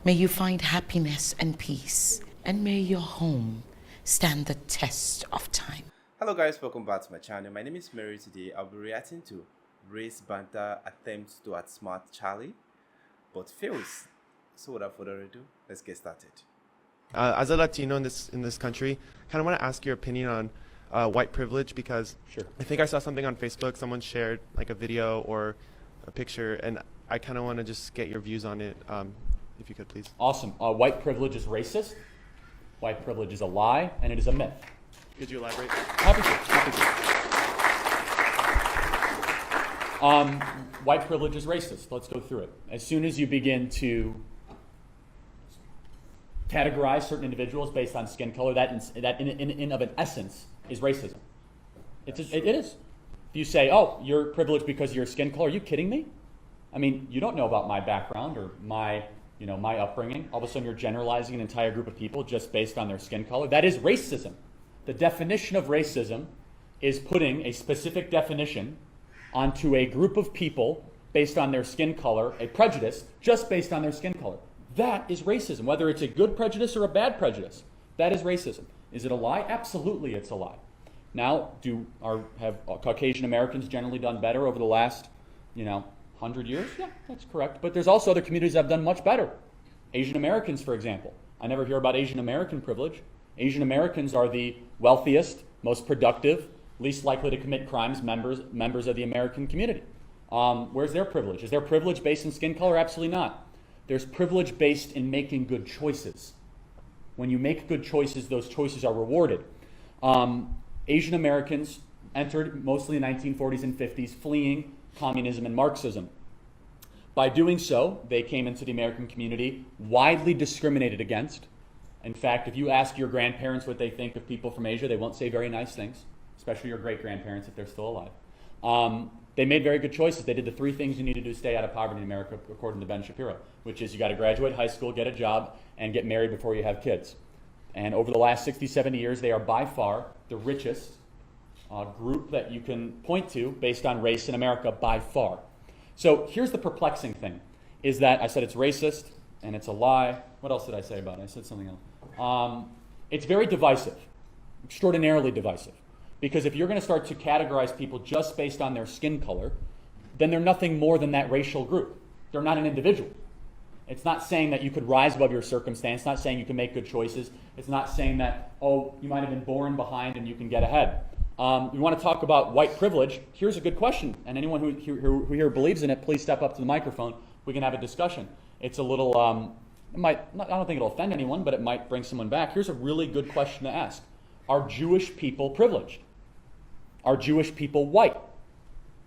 May you find happiness and peace, and may your home stand the test of time. Hello guys, welcome back to my channel. My name is Mary. Today I'll be reacting to race banter attempts to outsmart Charlie, but fails. So without further ado, let's get started. As a Latino in this country, I kind of want to ask your opinion on white privilege, because I think I saw something on Facebook. Someone shared like a video or a picture, and I kind of want to just get your views on it, if you could, please. Awesome. White privilege is racist. White privilege is a lie, and it is a myth. Could you elaborate? Happy to. White privilege is racist. Let's go through it. As soon as you begin to categorize certain individuals based on skin color, that in of an essence is racism. It is. If you say, oh, you're privileged because of your skin color, are you kidding me? I mean, you don't know about my background or my upbringing. All of a sudden you're generalizing an entire group of people just based on their skin color. That is racism. The definition of racism is putting a specific definition onto a group of people based on their skin color, a prejudice just based on their skin color. That is racism, whether it's a good prejudice or a bad prejudice. That is racism. Is it a lie? Absolutely it's a lie. Now, have Caucasian Americans generally done better over the last, 100 years? Yeah, that's correct. But there's also other communities that have done much better. Asian Americans, for example. I never hear about Asian American privilege. Asian Americans are the wealthiest, most productive, least likely to commit crimes members of the American community. Where's their privilege? Is their privilege based in skin color? Absolutely not. There's privilege based in making good choices. When you make good choices, those choices are rewarded. Asian Americans entered mostly in the 1940s and 50s fleeing communism and Marxism. By doing so, they came into the American community widely discriminated against. In fact, if you ask your grandparents what they think of people from Asia, they won't say very nice things, especially your great-grandparents if they're still alive. They made very good choices. They did the three things you need to do to stay out of poverty in America, according to Ben Shapiro, which is you got to graduate high school, get a job, and get married before you have kids. And over the last 60, 70 years, they are by far the richest group that you can point to based on race in America, by far. So here's the perplexing thing, is that I said it's racist and it's a lie. What else did I say about it? I said something else. It's very divisive, extraordinarily divisive. Because if you're going to start to categorize people just based on their skin color, then they're nothing more than that racial group. They're not an individual. It's not saying that you could rise above your circumstance. It's not saying you can make good choices. It's not saying that, oh, you might have been born behind and you can get ahead. You want to talk about white privilege? Here's a good question. And anyone who here believes in it, please step up to the microphone. We can have a discussion. It's a little, I don't think it'll offend anyone, but it might bring someone back. Here's a really good question to ask. Are Jewish people privileged? Are Jewish people white?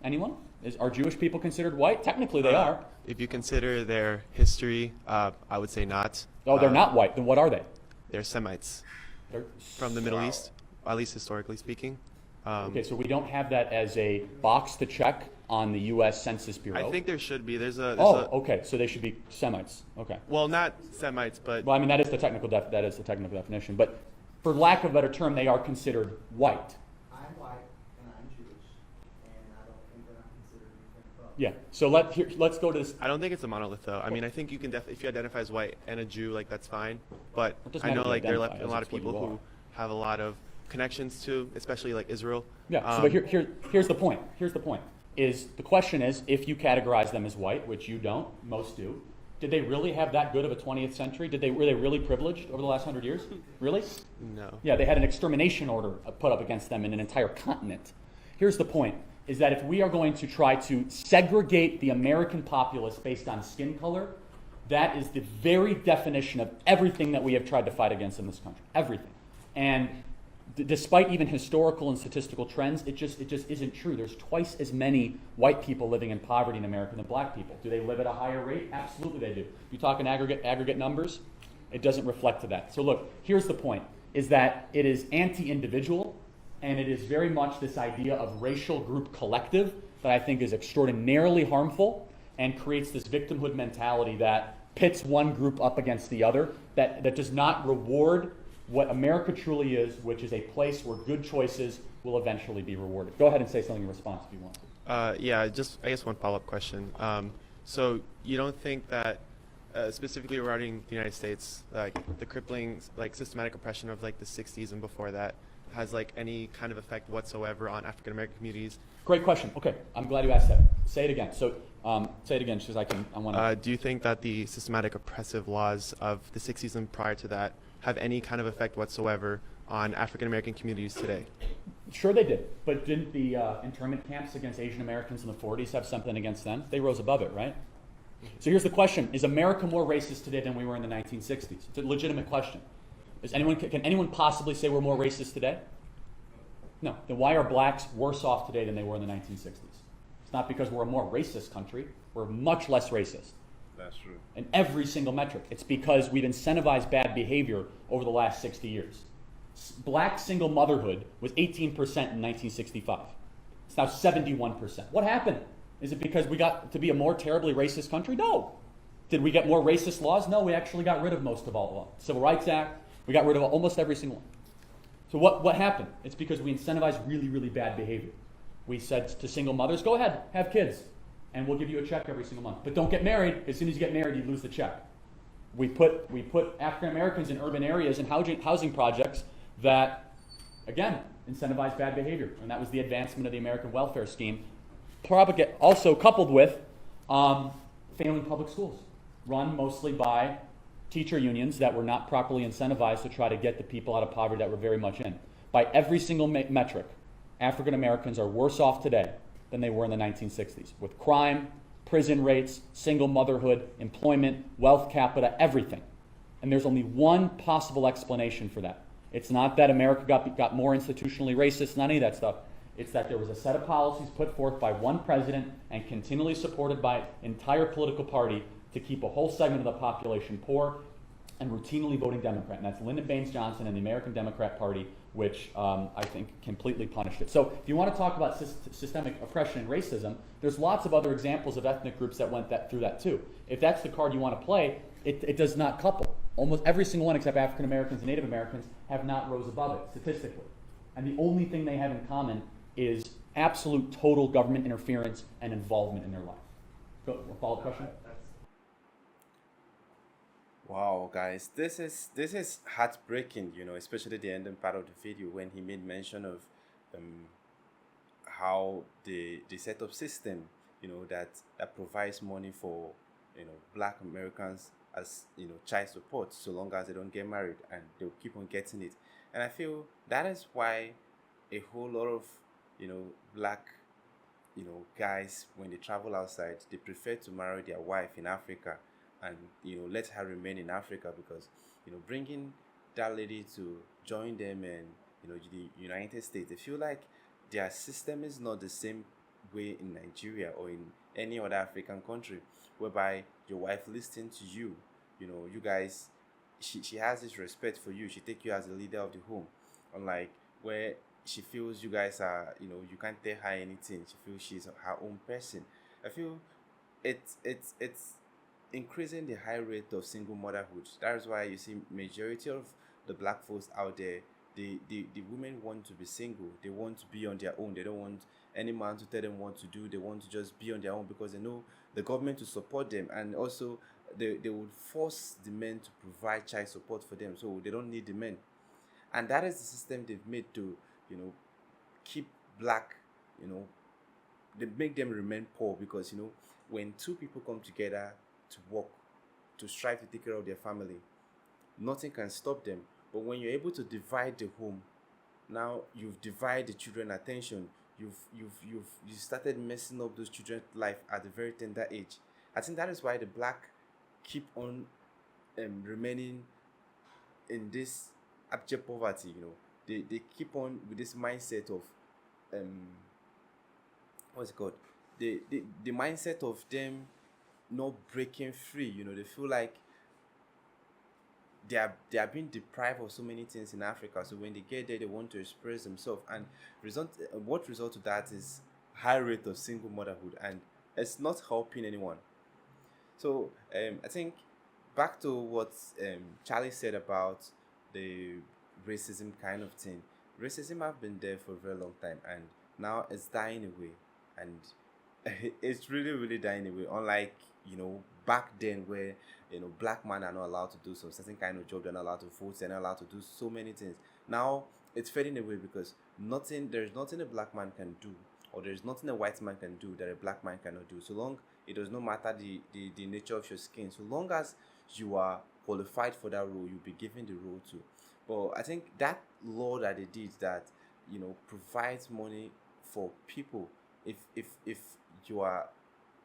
Anyone? Are Jewish people considered white? Technically they are. If you consider their history, I would say not. Oh, they're not white. Then what are they? They're Semites. They're from the Middle East, at least historically speaking. Okay, so we don't have that as a box to check on the U.S. Census Bureau. I think there should be. Okay, so they should be Semites. Okay. Well, not Semites, but well, I mean that is the technical definition. But for lack of a better term, they are considered white. I'm white and I'm Jewish, and I don't think that I'm considered anything but. Yeah. So let's go to this. I don't think it's a monolith, though. I mean, I think you can if you identify as white and a Jew, like that's fine. But I know like there are a lot of people who have a lot of connections to, especially like Israel. Yeah. So but here's the point. Here's the point. The question is, if you categorize them as white, which you don't, most do, did they really have that good of a 20th century? Were they really privileged over the last 100 years? Really? No. Yeah, they had an extermination order put up against them in an entire continent. Here's the point, is that if we are going to try to segregate the American populace based on skin color, that is the very definition of everything that we have tried to fight against in this country. Everything. And despite even historical and statistical trends, it just isn't true. There's twice as many white people living in poverty in America than black people. Do they live at a higher rate? Absolutely they do. You talk in aggregate numbers, it doesn't reflect to that. So look, here's the point, is that it is anti-individual, and it is very much this idea of racial group collective that I think is extraordinarily harmful and creates this victimhood mentality that pits one group up against the other, that does not reward what America truly is, which is a place where good choices will eventually be rewarded. Go ahead and say something in response if you want. Yeah, just I guess one follow-up question. So you don't think that specifically regarding the United States, like the crippling, like systematic oppression of like the 60s and before that, has like any kind of effect whatsoever on African American communities? Great question. Okay, I'm glad you asked that. Say it again. So, say it again, because I want to. Do you think that the systematic oppressive laws of the 60s and prior to that have any kind of effect whatsoever on African American communities today? Sure, they did. But didn't the internment camps against Asian Americans in the 40s have something against them? They rose above it, right? So here's the question: is America more racist today than we were in the 1960s? It's a legitimate question. Can anyone possibly say we're more racist today? No. Then why are blacks worse off today than they were in the 1960s? It's not because we're a more racist country. We're much less racist. That's true. In every single metric. It's because we've incentivized bad behavior over the last 60 years. Black single motherhood was 18% in 1965. It's now 71%. What happened? Is it because we got to be a more terribly racist country? No. Did we get more racist laws? No, we actually got rid of most of all of them. Civil Rights Act, we got rid of almost every single one. So what happened? It's because we incentivized really, really bad behavior. We said to single mothers, go ahead, have kids, and we'll give you a check every single month. But don't get married. As soon as you get married, you lose the check. We put African Americans in urban areas and housing projects that, again, incentivize bad behavior. And that was the advancement of the American welfare scheme. Also coupled with failing public schools, run mostly by teacher unions that were not properly incentivized to try to get the people out of poverty that were very much in. By every single metric, African Americans are worse off today than they were in the 1960s, with crime, prison rates, single motherhood, employment, wealth capita, everything. And there's only one possible explanation for that. It's not that America got more institutionally racist, not any of that stuff. It's that there was a set of policies put forth by one president and continually supported by entire political party to keep a whole segment of the population poor and routinely voting Democrat. And that's Lyndon Baines Johnson and the American Democrat Party, which I think completely punished it. So if you want to talk about systemic oppression and racism, there's lots of other examples of ethnic groups that went through that too. If that's the card you want to play, it does not couple. Almost every single one except African Americans and Native Americans have not rose above it statistically. And the only thing they have in common is absolute total government interference and involvement in their life. Go, follow-up question? Wow, guys, this is heartbreaking, especially the ending part of the video when he made mention of how the set up system, that provides money for, Black Americans as, child support so long as they don't get married, and they'll keep on getting it. And I feel that is why a whole lot of, Black, guys, when they travel outside, they prefer to marry their wife in Africa and let her remain in Africa, because bringing that lady to join them in the United States, they feel like their system is not the same way in Nigeria or in any other African country, whereby your wife listens to you, you guys, she has this respect for you, she takes you as a leader of the home, unlike where she feels you guys are, you can't tell her anything, she feels she's her own person. I feel it's increasing the high rate of single motherhood. That is why you see majority of the Black folks out there, the women want to be single. They want to be on their own. They don't want any man to tell them what to do. They want to just be on their own because they know the government to support them, and also they would force the men to provide child support for them, so they don't need the men. And that is the system they've made to keep Black, they make them remain poor, because when two people come together to work, to strive to take care of their family, nothing can stop them. But when you're able to divide the home, now you've divided the children's attention. You started messing up those children's life at a very tender age. I think that is why the Black keep on remaining in this abject poverty. They keep on with this mindset of what's it called? The mindset of them not breaking free. They feel like they are being deprived of so many things in Africa. So when they get there, they want to express themselves, and what result to that is high rate of single motherhood, and it's not helping anyone. So I think back to what Charlie said about the racism kind of thing. Racism have been there for a very long time, and now it's dying away, and it's really, really dying away. Unlike back then where black men are not allowed to do some certain kind of job, they're not allowed to vote, they're not allowed to do so many things. Now it's fading away because there's nothing a black man can do, or there's nothing a white man can do that a black man cannot do. So long it does not matter the nature of your skin, so long as you are qualified for that role, you'll be given the role too. But I think that law that they did that provides money for people, if you are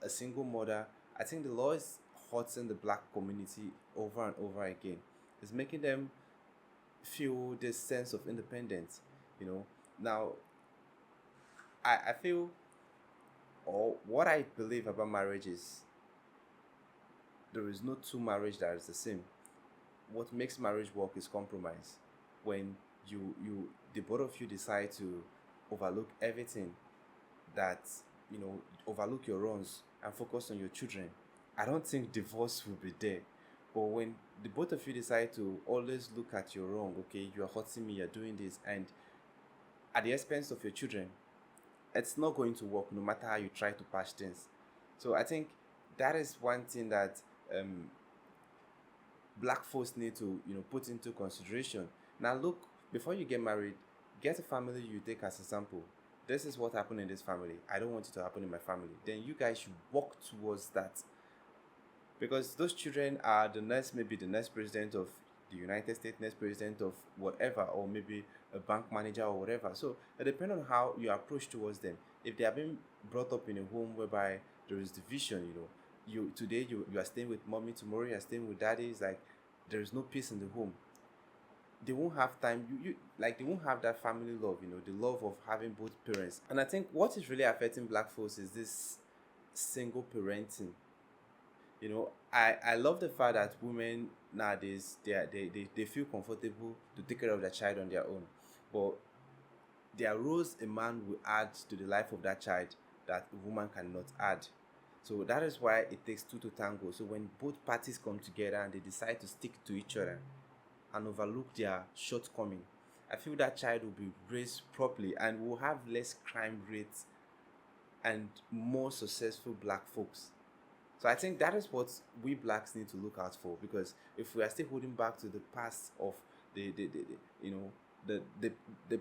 a single mother, I think the law is hurting the black community over and over again. It's making them feel this sense of independence. Now I feel, or what I believe about marriage is, there is no two marriage that is the same. What makes marriage work is compromise. When the both of you decide to overlook everything, that overlook your wrongs and focus on your children, I don't think divorce will be there. But when the both of you decide to always look at your wrong, okay, you are hurting me, you're doing this, and at the expense of your children, it's not going to work no matter how you try to patch things. So I think that is one thing that black folks need to put into consideration. Now look, before you get married, get a family you take as example. This is what happened in this family, I don't want it to happen in my family. Then you guys should work towards that, because those children are maybe the next president of the United States, next president of whatever, or maybe a bank manager or whatever. So it depends on how you approach towards them. If they are being brought up in a home whereby there is division, today you are staying with mommy, tomorrow you are staying with daddy, it's like there is no peace in the home. They won't have time, they won't have that family love, the love of having both parents. And I think what is really affecting black folks is this single parenting. I love the fact that women nowadays, they feel comfortable to take care of their child on their own, but there are roles a man will add to the life of that child that a woman cannot add. So that is why it takes two to tango. So when both parties come together and they decide to stick to each other and overlook their shortcoming, I feel that child will be raised properly and will have less crime rates and more successful black folks. So I think that is what we blacks need to look out for, because if we are still holding back to the past of the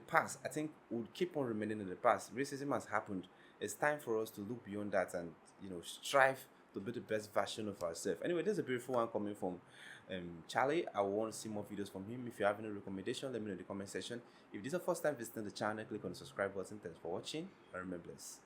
past, I think we'll keep on remaining in the past. Racism has happened. It's time for us to look beyond that and strive to be the best version of ourselves. Anyway, this is a beautiful one coming from Charlie. I want to see more videos from him. If you have any recommendation, let me know in the comment section. If this is your first time visiting the channel, click on the subscribe button. Thanks for watching and remain blessed.